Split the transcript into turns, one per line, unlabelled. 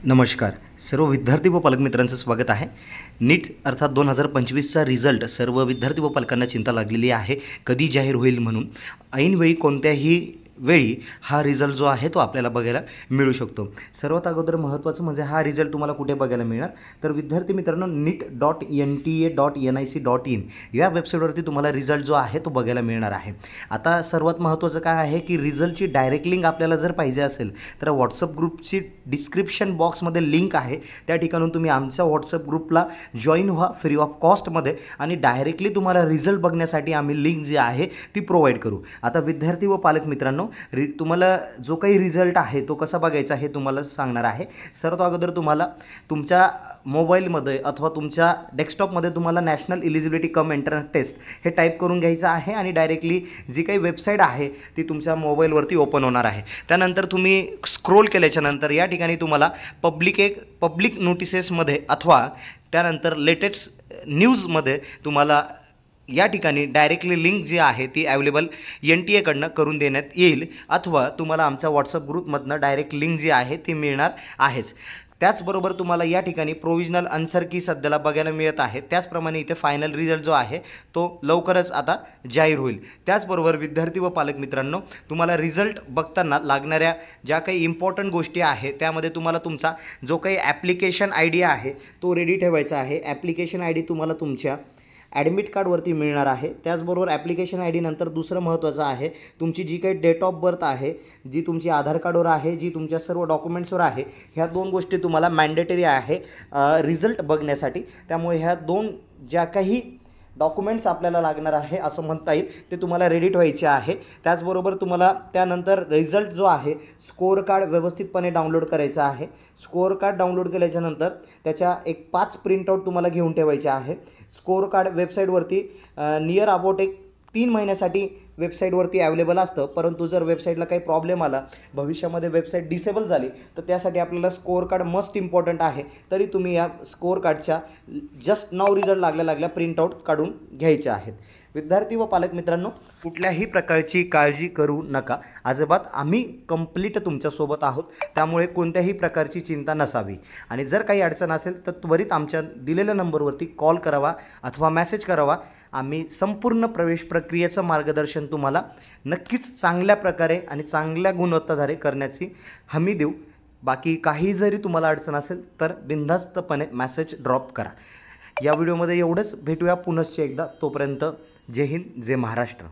नमस्कार. सर्व विद्यार्थी व पालकमित्रांचं स्वागत आहे. नीट अर्थात 2025चा रिझल्ट सर्व विद्यार्थी व पालकांना चिंता लागलेली आहे, कधी जाहीर होईल म्हणून. ऐनवेळी कोणत्याही वेळी हा रिझल्ट जो आहे तो आपल्याला बघायला मिळू शकतो. सर्वात अगोदर महत्त्वाचं म्हणजे हा रिझल्ट तुम्हाला कुठे बघायला मिळणार, तर विद्यार्थी मित्रांनो NEET.NTA.NIC.in या वेबसाईटवरती तुम्हाला रिझल्ट जो आहे तो बघायला मिळणार आहे. आता सर्वात महत्त्वाचं काय आहे की रिझल्टची डायरेक्ट लिंक आपल्याला जर पाहिजे असेल तर व्हॉट्सअप ग्रुपची डिस्क्रिप्शन बॉक्समध्ये लिंक आहे, त्या ठिकाणून तुम्ही आमच्या व्हॉट्सअप ग्रुपला जॉईन व्हा फ्री ऑफ कॉस्टमध्ये आणि डायरेक्टली तुम्हाला रिझल्ट बघण्यासाठी आम्ही लिंक जी आहे ती प्रोव्हाइड करू. आता विद्यार्थी व पालक मित्रांनो, तुम्हाला जो काही रिझल्ट आहे तो कसा बघायचा हे तुम्हाला सांगणार आहे. सर्वात अगोदर तुम्हाला तुमच्या मोबाईलमध्ये अथवा तुमच्या डेस्कटॉपमध्ये तुम्हाला national eligibility cum entrance test हे टाईप करून घ्यायचं आहे आणि डायरेक्टली जी काही वेबसाईट आहे ती तुमच्या मोबाईलवरती ओपन होणार आहे. त्यानंतर तुम्ही स्क्रोल केल्याच्यानंतर या ठिकाणी तुम्हाला पब्लिक नोटिसेसमध्ये अथवा त्यानंतर लेटेस्ट न्यूजमध्ये तुम्हाला या ठिकाणी डायरेक्टली लिंक जी आहे ती अवेलेबल NTA कडनं करून देण्यात येईल, अथवा तुम्हाला आमच्या व्हॉट्सअप ग्रुपमधनं डायरेक्ट लिंक जी आहे ती मिळणार आहेच. त्याचबरोबर तुम्हाला या ठिकाणी प्रोविजनल आन्सर की सध्याला बघायला मिळत आहे. त्याचप्रमाणे इथे फायनल रिझल्ट जो आहे तो लवकरच आता जाहीर होईल. त्याचबरोबर विद्यार्थी व पालक मित्रांनो, तुम्हाला रिझल्ट बघताना लागणाऱ्या ज्या काही इम्पॉर्टंट गोष्टी आहे त्यामध्ये तुम्हाला तुमचा जो काही ॲप्लिकेशन ID आहे तो रेडी ठेवायचा आहे. ॲप्लिकेशन ID तुम्हाला तुमच्या ॲडमिट कार्डवरती मिळणार आहे. त्याचबरोबर ॲप्लिकेशन ID नंतर दुसरं महत्त्वाचं आहे, तुमची जी काही डेट ऑफ बर्थ आहे, जी तुमची आधार कार्डवर आहे, जी तुमच्या सर्व डॉक्युमेंट्सवर आहे, ह्या दोन गोष्टी तुम्हाला मॅन्डेटरी आहे रिझल्ट बघण्यासाठी. त्यामुळे ह्या दोन ज्या काही डॉक्युमेंट्स आपल्याला लागणार आहे असं म्हणता येईल ते तुम्हाला रेडी ठेवायचे आहे. त्याचबरोबर तुम्हाला त्यानंतर रिझल्ट जो आहे स्कोअर कार्ड व्यवस्थितपणे डाउनलोड करायचा आहे. स्कोअर कार्ड डाउनलोड केल्याच्यानंतर त्याच्या एक 5 प्रिंटआउट तुम्हाला घेऊन ठेवायचे आहे. स्कोअर कार्ड वेबसाईटवरती नियर अबाउट एक 3 महिन्यासाठी वेबसाईटवरती अवेलेबल असतं, परंतु जर वेबसाईटला काही प्रॉब्लेम आला, भविष्यामध्ये वेबसाईट डिसेबल झाली तर त्यासाठी आपल्याला स्कोअर कार्ड मस्ट इम्पॉर्टंट आहे. तरी तुम्ही या स्कोअर कार्डच्या जस्ट नाव रिझल्ट लागल्या प्रिंटआउट काढून घ्यायचे आहेत. विद्यार्थी व पालक मित्रांनो, कुठल्याही प्रकारची काळजी करू नका. अजिबात आम्ही कंप्लीट तुमच्यासोबत आहोत, त्यामुळे कोणत्याही प्रकारची चिंता नसावी. आणि जर काही अडचण असेल तर त्वरित आमच्या दिलेल्या नंबरवरती कॉल करावा अथवा मेसेज करावा. आम्ही संपूर्ण प्रवेश प्रक्रियेचं मार्गदर्शन तुम्हाला नक्कीच चांगल्या प्रकारे आणि चांगल्या गुणवत्ताधारे करण्याची हमी देऊ. बाकी काही जरी तुम्हाला अडचण असेल तर बिनधास्तपणे मेसेज ड्रॉप करा. या व्हिडिओमध्ये एवढंच. भेटूया पुनश्च एकदा. तोपर्यंत जय हिंद, जय महाराष्ट्र.